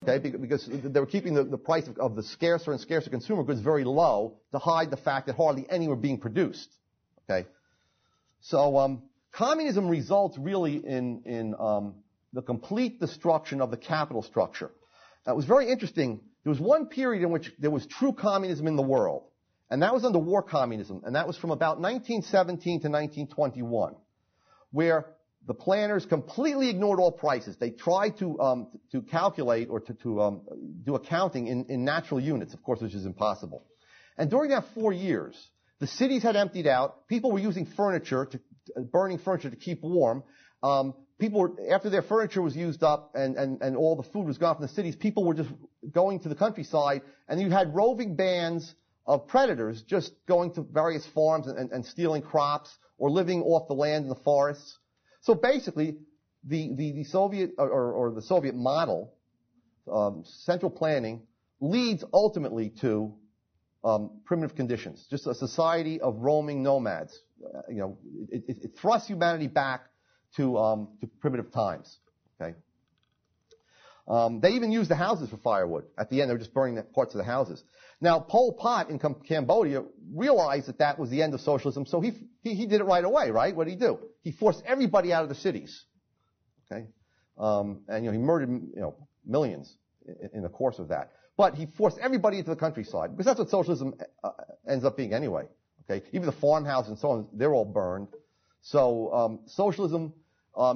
Okay, because they were keeping the price of the scarcer and scarcer consumer goods very low to hide the fact that hardly any were being produced. Okay, so communism results really in the complete destruction of the capital structure. Now, it was very interesting. There was one period in which there was true communism in the world, and that was under war communism, and that was from about 1917 to 1921, where the planners completely ignored all prices. They tried to calculate or to do accounting in natural units, of course, which is impossible. And during that 4 years, the cities had emptied out. People were using burning furniture to keep warm. People were, after their furniture was used up and all the food was gone from the cities, people were just going to the countryside, and you had roving bands of predators just going to various farms and stealing crops or living off the land in the forests. So basically, the Soviet or the Soviet model, central planning, leads ultimately to primitive conditions, just a society of roaming nomads. It thrusts humanity back to primitive times. Okay. They even used the houses for firewood. At the end, they were just burning parts of the houses. Now, Pol Pot in Cambodia realized that was the end of socialism, so he did it right away, right? What did he do? He forced everybody out of the cities. Okay? And he murdered millions in the course of that. But he forced everybody into the countryside, because that's what socialism ends up being anyway. Okay? Even the farmhouses and so on, they're all burned. So socialism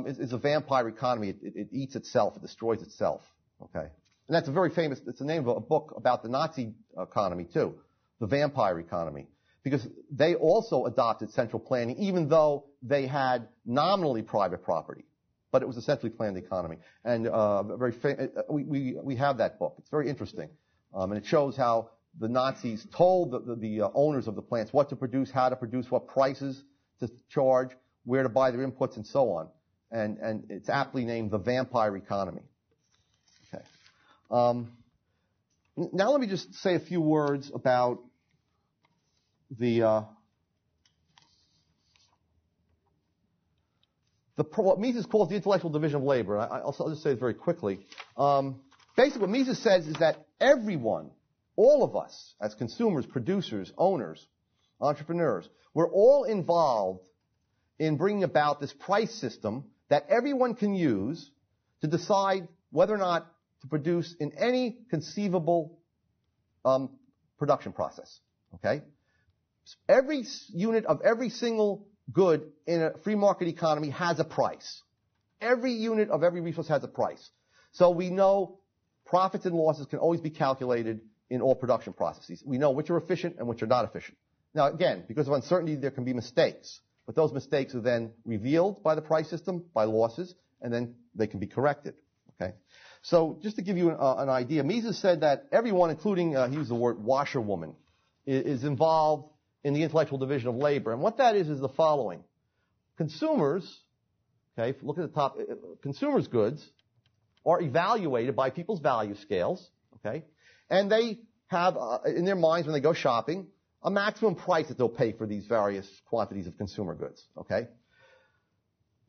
is a vampire economy. It eats itself. It destroys itself. Okay? And that's a very famous, it's the name of a book about the Nazi economy too, the vampire economy. Because they also adopted central planning, even though they had nominally private property. But it was a centrally planned economy. And we have that book. It's very interesting. And it shows how the Nazis told the owners of the plants what to produce, how to produce, what prices to charge, where to buy their inputs, and so on. And it's aptly named the vampire economy. Okay. Now let me just say a few words about what Mises calls the intellectual division of labor. I'll just say it very quickly. Basically, what Mises says is that everyone, all of us, as consumers, producers, owners, entrepreneurs, we're all involved in bringing about this price system that everyone can use to decide whether or not to produce in any conceivable production process. Okay? Every unit of every single good in a free market economy has a price. Every unit of every resource has a price. So we know profits and losses can always be calculated in all production processes. We know which are efficient and which are not efficient. Now again, because of uncertainty, there can be mistakes. But those mistakes are then revealed by the price system, by losses, and then they can be corrected. Okay? So just to give you an idea, Mises said that everyone, including, he used the word washerwoman, is involved in the intellectual division of labor. And what that is the following. Consumers, okay, look at the top, consumers' goods are evaluated by people's value scales, okay, and they have in their minds when they go shopping a maximum price that they'll pay for these various quantities of consumer goods, okay?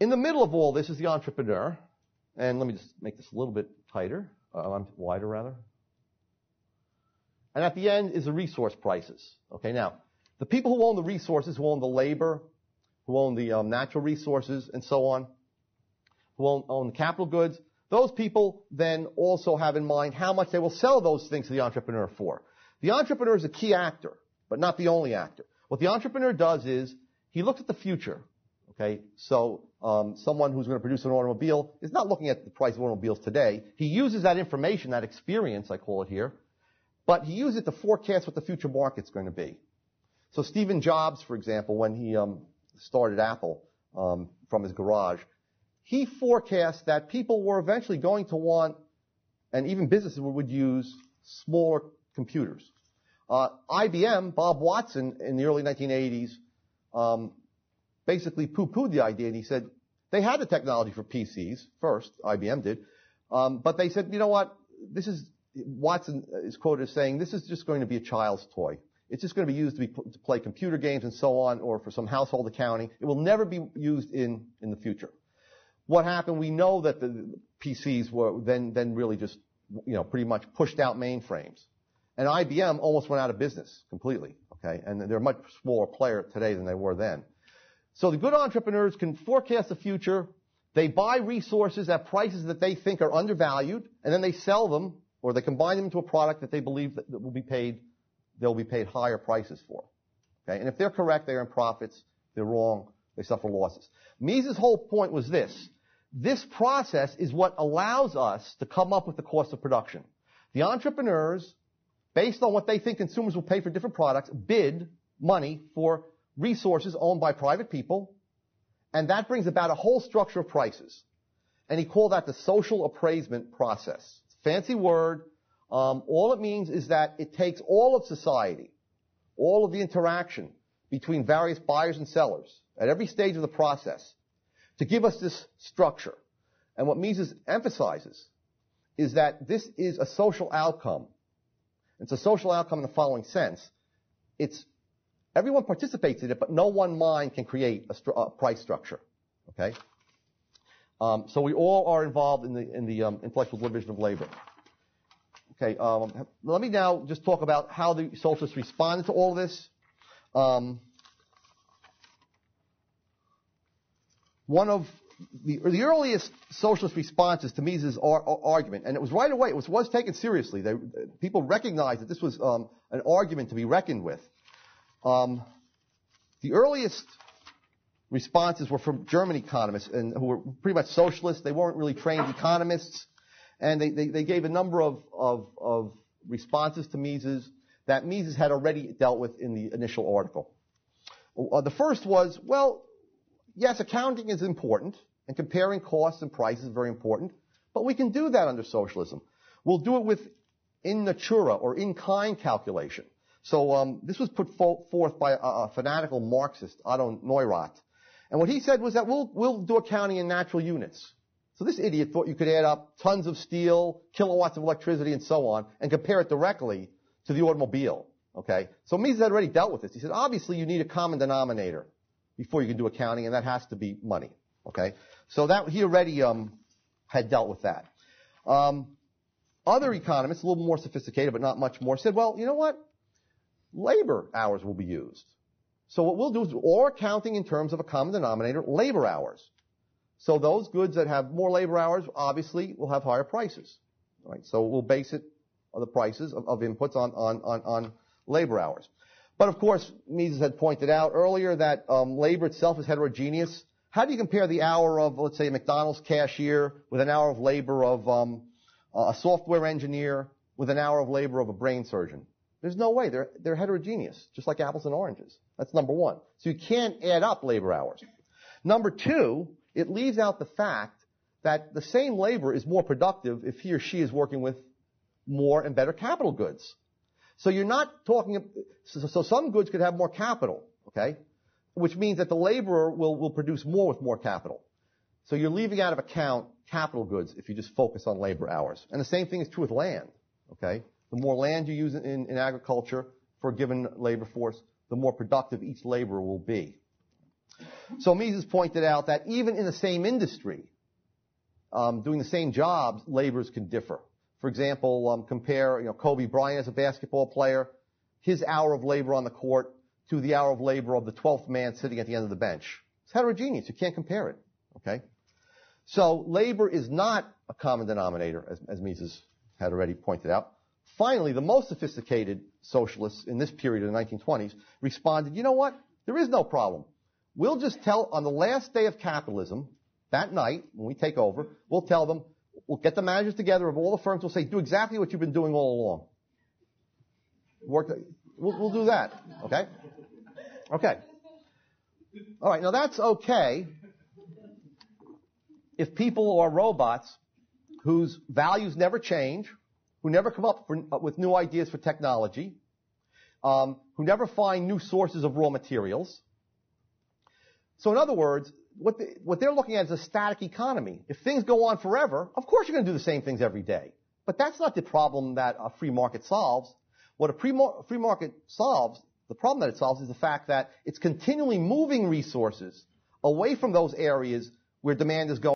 In the middle of all this is the entrepreneur, and let me just make this a little bit tighter, wider rather. And at the end is the resource prices, okay? Now, the people who own the resources, who own the labor, who own the natural resources and so on, who own the capital goods, those people then also have in mind how much they will sell those things to the entrepreneur for. The entrepreneur is a key actor, but not the only actor. What the entrepreneur does is he looks at the future. Okay, so someone who's going to produce an automobile is not looking at the price of automobiles today. He uses that information, that experience, I call it here, but he uses it to forecast what the future market's going to be. So Stephen Jobs, for example, when he started Apple from his garage, he forecast that people were eventually going to want, and even businesses would use, smaller computers. IBM, Bob Watson, in the early 1980s, basically poo-pooed the idea, and he said they had the technology for PCs first, IBM did, but they said, you know what, Watson is quoted as saying, this is just going to be a child's toy. It's just going to be used to play computer games and so on, or for some household accounting. It will never be used in the future. What happened? We know that the PCs were then really just pretty much pushed out mainframes. And IBM almost went out of business completely, okay? And they're a much smaller player today than they were then. So the good entrepreneurs can forecast the future. They buy resources at prices that they think are undervalued, and then they sell them, or they combine them into a product that they believe that they'll be paid higher prices for. Okay? And if they're correct, they earn profits. If they're wrong, they suffer losses. Mises' whole point was this. This process is what allows us to come up with the cost of production. The entrepreneurs, based on what they think consumers will pay for different products, bid money for resources owned by private people, and that brings about a whole structure of prices. And he called that the social appraisement process. Fancy word. All it means is that it takes all of society, all of the interaction between various buyers and sellers at every stage of the process to give us this structure. And what Mises emphasizes is that this is a social outcome. It's a social outcome in the following sense. Everyone participates in it, but no one mind can create a price structure. Okay? So we all are involved in the intellectual division of labor. Okay, let me now just talk about how the socialists responded to all this. One of the earliest socialist responses to Mises' argument, and it was right away, it was taken seriously. People recognized that this was an argument to be reckoned with. The earliest responses were from German economists, and who were pretty much socialists. They weren't really trained economists. And they gave a number of responses to Mises that Mises had already dealt with in the initial article. The first was, well, yes, accounting is important, and comparing costs and prices is very important, but we can do that under socialism. We'll do it with in natura, or in-kind calculation. So this was put forth by a fanatical Marxist, Otto Neurath. And what he said was that we'll do accounting in natural units. So this idiot thought you could add up tons of steel, kilowatts of electricity, and so on, and compare it directly to the automobile. Okay? So Mises had already dealt with this. He said, obviously you need a common denominator before you can do accounting, and that has to be money. Okay? So that he already had dealt with that. Other economists, a little more sophisticated, but not much more, said, well, you know what? Labor hours will be used. So what we'll do is all accounting in terms of a common denominator, labor hours. So those goods that have more labor hours, obviously, will have higher prices. Right? So we'll base it on the prices of inputs on labor hours. But of course, Mises had pointed out earlier that labor itself is heterogeneous. How do you compare the hour of, let's say, a McDonald's cashier with an hour of labor of a software engineer with an hour of labor of a brain surgeon? There's no way. They're heterogeneous, just like apples and oranges. That's number one. So you can't add up labor hours. Number two, it leaves out the fact that the same labor is more productive if he or she is working with more and better capital goods. So you're not talking, so some goods could have more capital, okay? Which means that the laborer will produce more with more capital. So you're leaving out of account capital goods if you just focus on labor hours. And the same thing is true with land, okay? The more land you use in agriculture for a given labor force, the more productive each laborer will be. So Mises pointed out that even in the same industry, doing the same jobs, laborers can differ. For example, compare, Kobe Bryant as a basketball player, his hour of labor on the court to the hour of labor of the 12th man sitting at the end of the bench. It's heterogeneous. You can't compare it. Okay? So labor is not a common denominator, as Mises had already pointed out. Finally, the most sophisticated socialists in this period of the 1920s responded, you know what? There is no problem. We'll just tell, on the last day of capitalism, that night, when we take over, we'll tell them, we'll get the managers together of all the firms, we'll say, do exactly what you've been doing all along. We'll do that. Okay? Okay. All right, now that's okay if people are robots whose values never change, who never come up with new ideas for technology, who never find new sources of raw materials. So in other words, what they're looking at is a static economy. If things go on forever, of course you're going to do the same things every day. But that's not the problem that a free market solves. What a free market solves, the problem that it solves is the fact that it's continually moving resources away from those areas where demand is going.